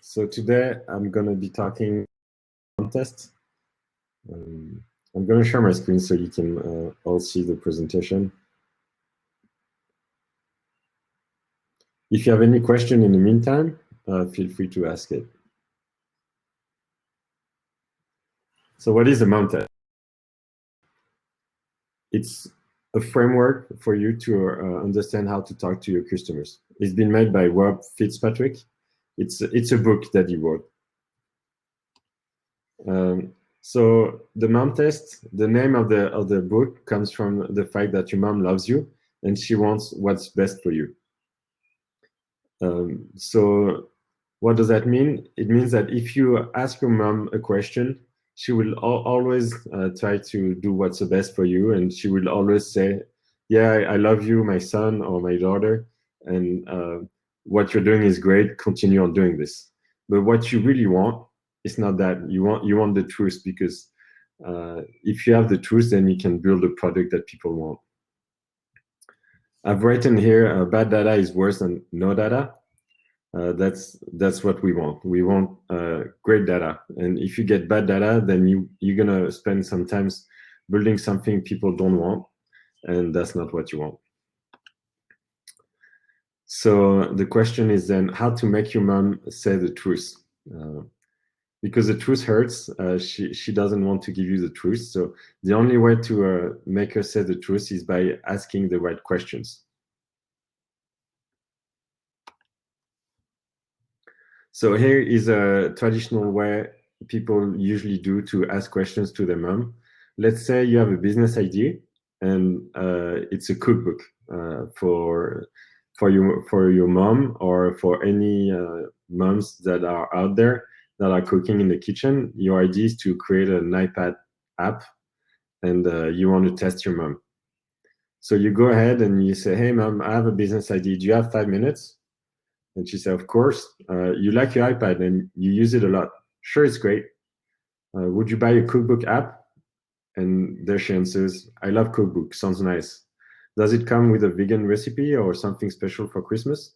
So today I'm going to be talking contest. I'm going to share my screen so you can all see the presentation. If you have any question in the meantime, feel free to ask it. So what is a mom test? It's a framework for you to understand how to talk to your customers. It's been made by Rob Fitzpatrick. It's a book that he wrote. So the mom test, the name of the book comes from the fact that your mom loves you and she wants what's best for you. So what does that mean? It means that if you ask your mom a question, she will always try to do what's the best for you, and she will always say, yeah, I love you, my son or my daughter, and what you're doing is great, continue on doing this. But what you really want is not that. You want the truth, because if you have the truth, then you can build a product that people want. I've written here, bad data is worse than no data. That's what we want. We want great data, and if you get bad data, then you're gonna spend some time building something people don't want, and that's not what you want. So the question is then how to make your mom say the truth, because the truth hurts. She doesn't want to give you the truth. So the only way to make her say the truth is by asking the right questions. So here is a traditional way people usually do to ask questions to their mom. Let's say you have a business idea and it's a cookbook for your mom, or for any moms that are out there that are cooking in the kitchen. Your idea is to create an iPad app, and you want to test your mom. So you go ahead and you say, hey mom, I have a business idea. Do you have 5 minutes? And she said, of course. You like your iPad and you use it a lot. Sure, it's great. Would you buy a cookbook app? And there she answers, I love cookbook, sounds nice. Does it come with a vegan recipe or something special for Christmas?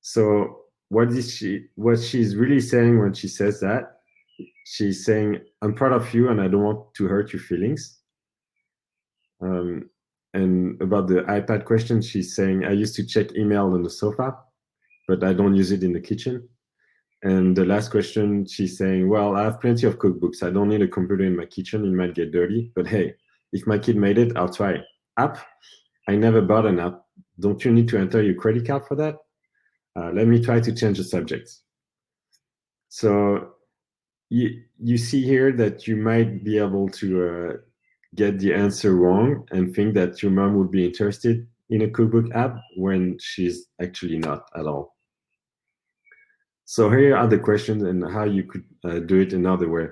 So what she's really saying when she says that, she's saying, I'm proud of you and I don't want to hurt your feelings. And about the iPad question, she's saying, I used to check email on the sofa, but I don't use it in the kitchen. And the last question, she's saying, well, I have plenty of cookbooks. I don't need a computer in my kitchen. It might get dirty. But hey, if my kid made it, I'll try. App? I never bought an app. Don't you need to enter your credit card for that? Let me try to change the subject. So you see here that you might be able to get the answer wrong and think that your mom would be interested in a cookbook app when she's actually not at all. So here are the questions and how you could do it another way.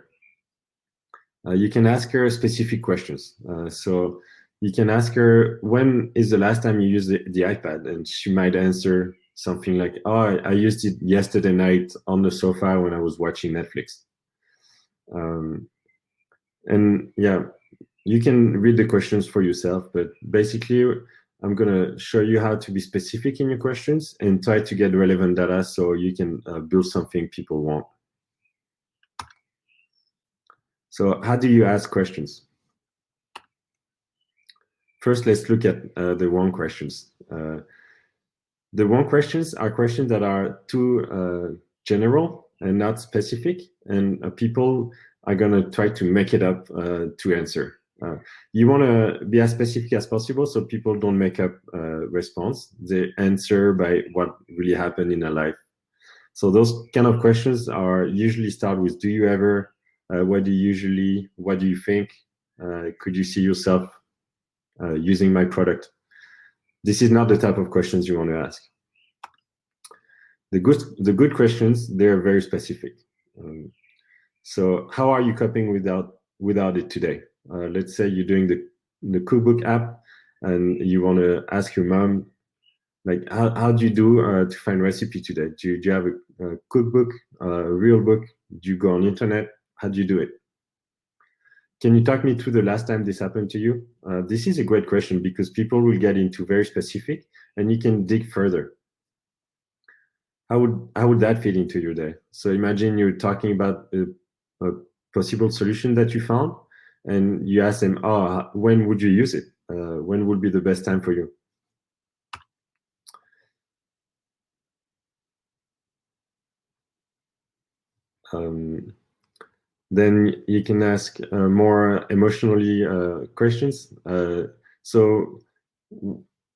You can ask her specific questions. So you can ask her, when is the last time you used the iPad? And she might answer something like, oh, I used it yesterday night on the sofa when I was watching Netflix. And yeah, you can read the questions for yourself, but basically I'm going to show you how to be specific in your questions and try to get relevant data so you can build something people want. So how do you ask questions? First, let's look at the wrong questions. The wrong questions are questions that are too general and not specific, and people are going to try to make it up to answer. You want to be as specific as possible so people don't make up response. They answer by what really happened in their life. So those kind of questions are usually start with, do you ever, what do you usually, what do you think, could you see yourself using my product? This is not the type of questions you want to ask. The good questions, they're very specific. So how are you coping without it today? Let's say you're doing the cookbook app and you want to ask your mom, like, how do you do to find recipe today? Do you have a cookbook, a real book? Do you go on internet? How do you do it? Can you talk me through the last time this happened to you? This is a great question because people will get into very specific and you can dig further. how would that fit into your day? So imagine you're talking about a possible solution that you found, and you ask them, "Oh, when would you use it? When would be the best time for you?" Um, then you can ask more emotionally questions. So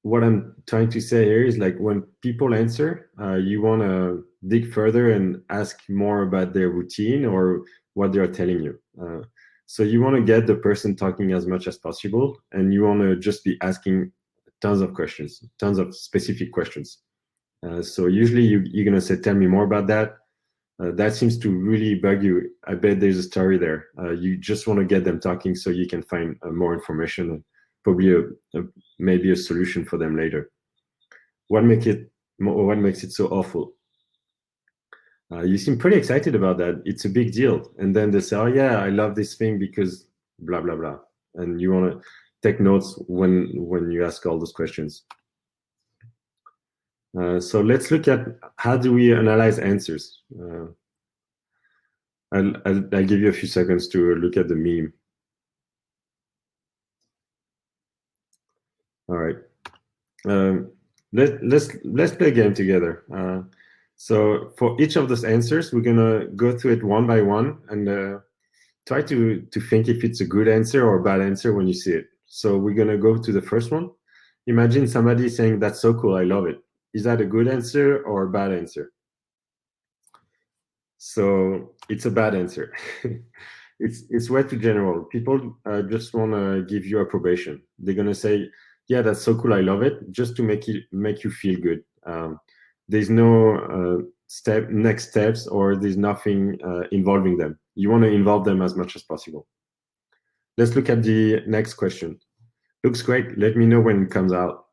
what I'm trying to say here is like when people answer, you want to dig further and ask more about their routine or what they are telling you. So you want to get the person talking as much as possible, and you want to just be asking tons of questions, tons of specific questions. So usually you're going to say, tell me more about that. That seems to really bug you. I bet there's a story there. You just want to get them talking so you can find more information and probably maybe a solution for them later. What makes it so awful? You seem pretty excited about that. It's a big deal. And then they say, oh yeah, I love this thing because blah, blah, blah. And you want to take notes when you ask all those questions. So let's look at how do we analyze answers. I'll give you a few seconds to look at the meme. All right. Let's play a game together. So for each of those answers, we're gonna go through it one by one and try to think if it's a good answer or a bad answer when you see it. So we're gonna go to the first one. Imagine somebody saying, "That's so cool, I love it." Is that a good answer or a bad answer? So it's a bad answer. It's way too general. People just want to give you approbation. They're gonna say, "Yeah, that's so cool, I love it," just to make you feel good. There's no next steps, or there's nothing involving them. You want to involve them as much as possible. Let's look at the next question. Looks great. Let me know when it comes out.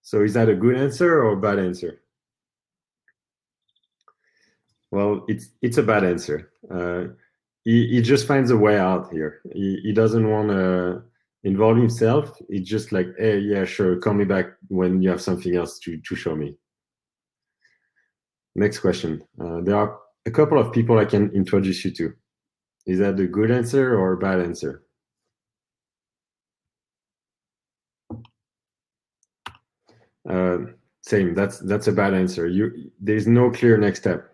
So is that a good answer or a bad answer? Well, it's a bad answer. He just finds a way out here. He doesn't want to involve himself. It's just like, hey, yeah, sure, call me back when you have something else to show me. Next question. There are a couple of people I can introduce you to. Is that a good answer or a bad answer? Same. That's a bad answer. There's no clear next step.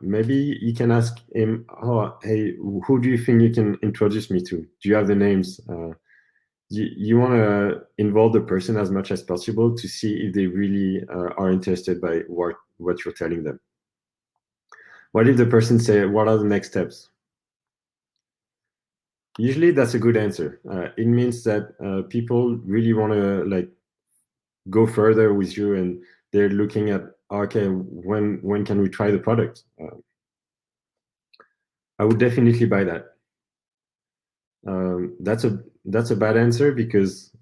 Maybe you can ask him, "Oh, hey, who do you think you can introduce me to? Do you have the names?" You want to involve the person as much as possible to see if they really are interested by what you're telling them. What if the person say, "What are the next steps?" Usually, that's a good answer. It means that people really want to like go further with you, and they're looking at, okay, when can we try the product? I would definitely buy that. That's a bad answer because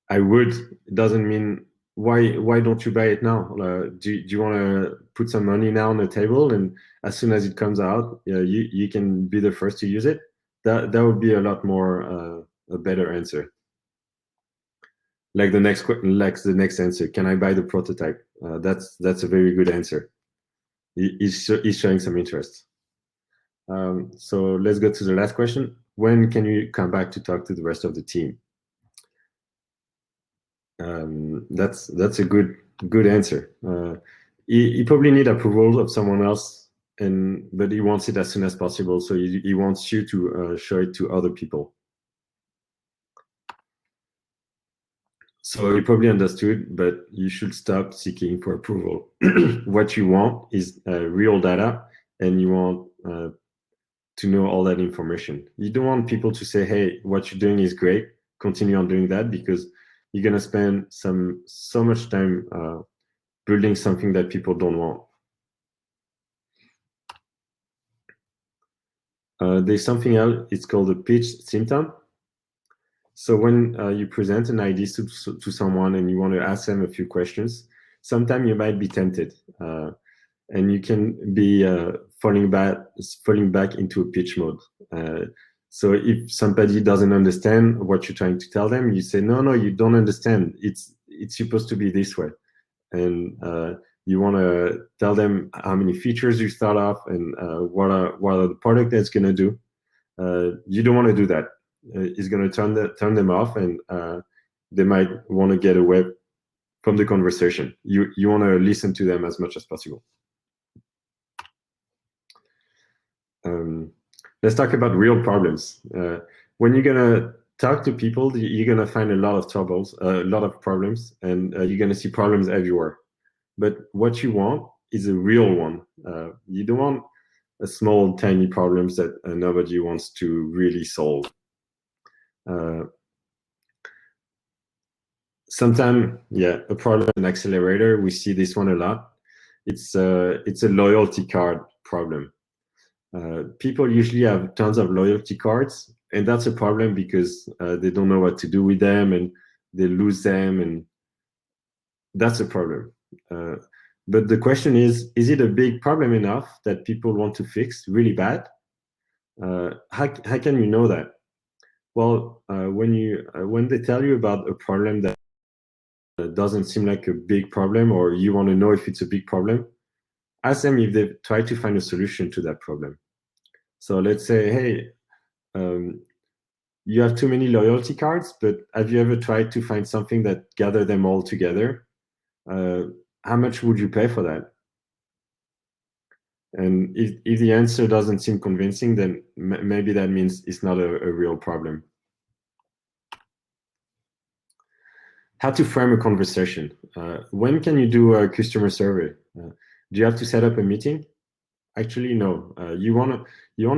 I would doesn't mean why don't you buy it now? Do you want to put some money now on the table, and as soon as it comes out, you can be the first to use it? That would be a lot more a better answer. Like the next answer, can I buy the prototype? That's a very good answer. He's showing some interest. So let's go to the last question. When can you come back to talk to the rest of the team? That's a good answer. He probably need approval of someone else, but he wants it as soon as possible. So he wants you to show it to other people. So you probably understood, but you should stop seeking for approval. What you want is real data, and you want to know all that information. You don't want people to say, "Hey, what you're doing is great. Continue on doing that," because you're gonna spend so much time building something that people don't want. There's something else. It's called a pitch symptom. So when you present an idea to someone and you want to ask them a few questions, sometimes you might be tempted, and you can be falling back into a pitch mode. So if somebody doesn't understand what you're trying to tell them, you say, "No, no, you don't understand. It's supposed to be this way." and you want to tell them how many features you start off and what are the product that's going to do. You don't want to do that. It's going to turn them off, and they might want to get away from the conversation. You want to listen to them as much as possible. Let's talk about real problems. When you're gonna talk to people, you're gonna find a lot of troubles, a lot of problems, and you're gonna see problems everywhere. But what you want is a real one. You don't want a small, tiny problems that nobody wants to really solve. Sometimes, yeah, a problem, an accelerator. We see this one a lot. It's a loyalty card problem. People usually have tons of loyalty cards, and that's a problem because they don't know what to do with them and they lose them, and that's a problem. But the question is it a big problem enough that people want to fix really bad? How can you know that? Well, when they tell you about a problem that doesn't seem like a big problem, or you want to know if it's a big problem, ask them if they've tried to find a solution to that problem. So let's say, hey, you have too many loyalty cards, but have you ever tried to find something that gather them all together? How much would you pay for that? And if the answer doesn't seem convincing, then maybe that means it's not a real problem. How to frame a conversation. When can you do a customer survey? Do you have to set up a meeting? Actually, no. You wanna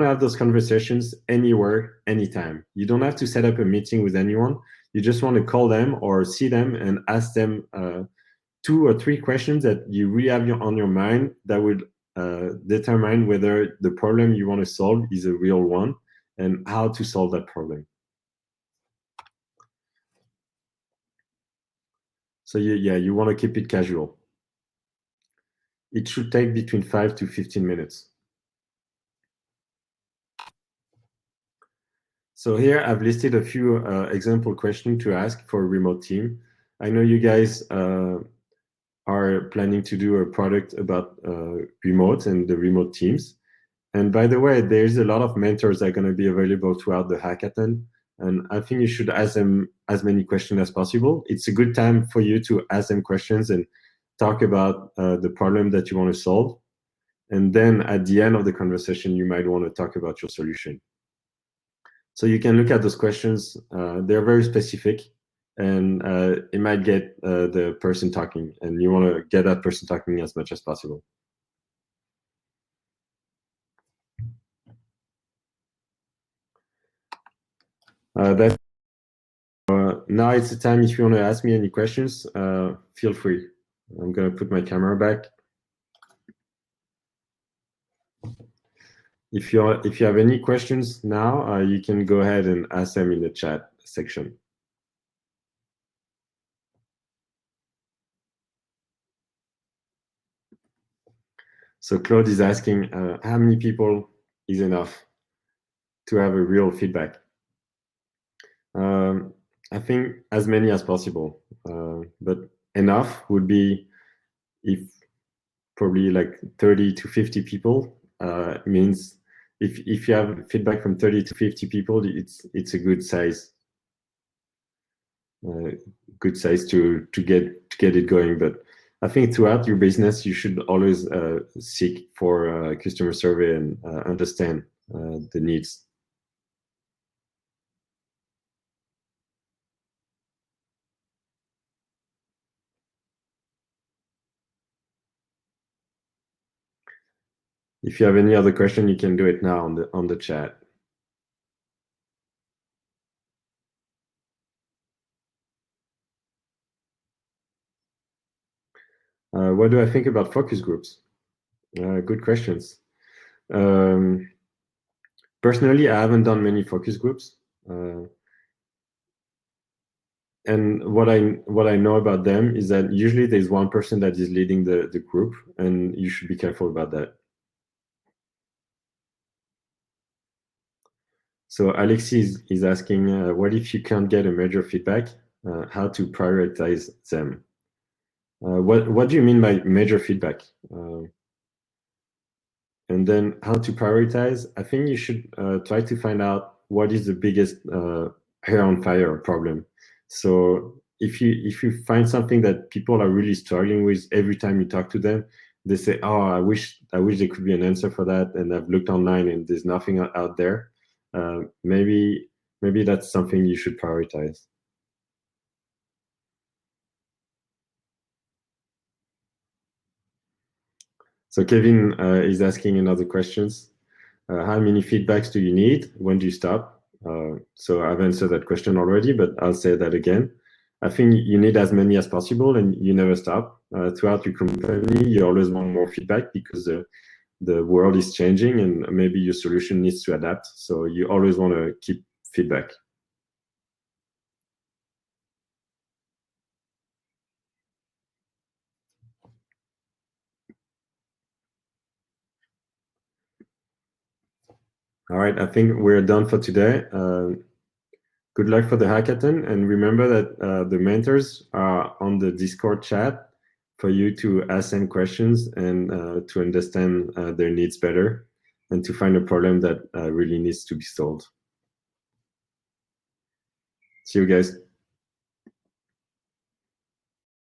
have those conversations anywhere, anytime. You don't have to set up a meeting with anyone. You just want to call them or see them and ask them 2 or 3 questions that you really have on your mind that would determine whether the problem you want to solve is a real one and how to solve that problem. So you want to keep it casual. It should take between 5 to 15 minutes. So here I've listed a few example questions to ask for a remote team. I know you guys are planning to do a product about remote and the remote teams. And by the way, there's a lot of mentors that are going to be available throughout the hackathon. And I think you should ask them as many questions as possible. It's a good time for you to ask them questions and talk about the problem that you want to solve. And then at the end of the conversation, you might want to talk about your solution. So you can look at those questions. They're very specific, and it might get the person talking, and you want to get that person talking as much as possible. Now it's the time. If you want to ask me any questions, feel free. I'm going to put my camera back. If you have any questions now, you can go ahead and ask them in the chat section. So Claude is asking, how many people is enough to have a real feedback? I think as many as possible, but enough would be if probably like 30 to 50 people means if you have feedback from 30 to 50 people, it's a good size to get it going. But I think throughout your business, you should always seek for a customer survey and understand the needs. If you have any other question, you can do it now on the chat. What do I think about focus groups? Good questions. Personally, I haven't done many focus groups. And what I know about them is that usually there's one person that is leading the group, and you should be careful about that. So Alexis is asking, what if you can't get a major feedback? How to prioritize them? What do you mean by major feedback? And then how to prioritize. I think you should try to find out what is the biggest hair on fire problem. So if you find something that people are really struggling with every time you talk to them, they say, "Oh, I wish there could be an answer for that," and I've looked online and there's nothing out there. Maybe that's something you should prioritize. So Kevin is asking another questions. How many feedbacks do you need? When do you stop? So I've answered that question already, but I'll say that again. I think you need as many as possible and you never stop. Throughout your company, you always want more feedback because the world is changing and maybe your solution needs to adapt. So you always want to keep feedback. All right, I think we're done for today. Good luck for the hackathon, and remember that the mentors are on the Discord chat for you to ask them questions and to understand their needs better and to find a problem that really needs to be solved. See you guys.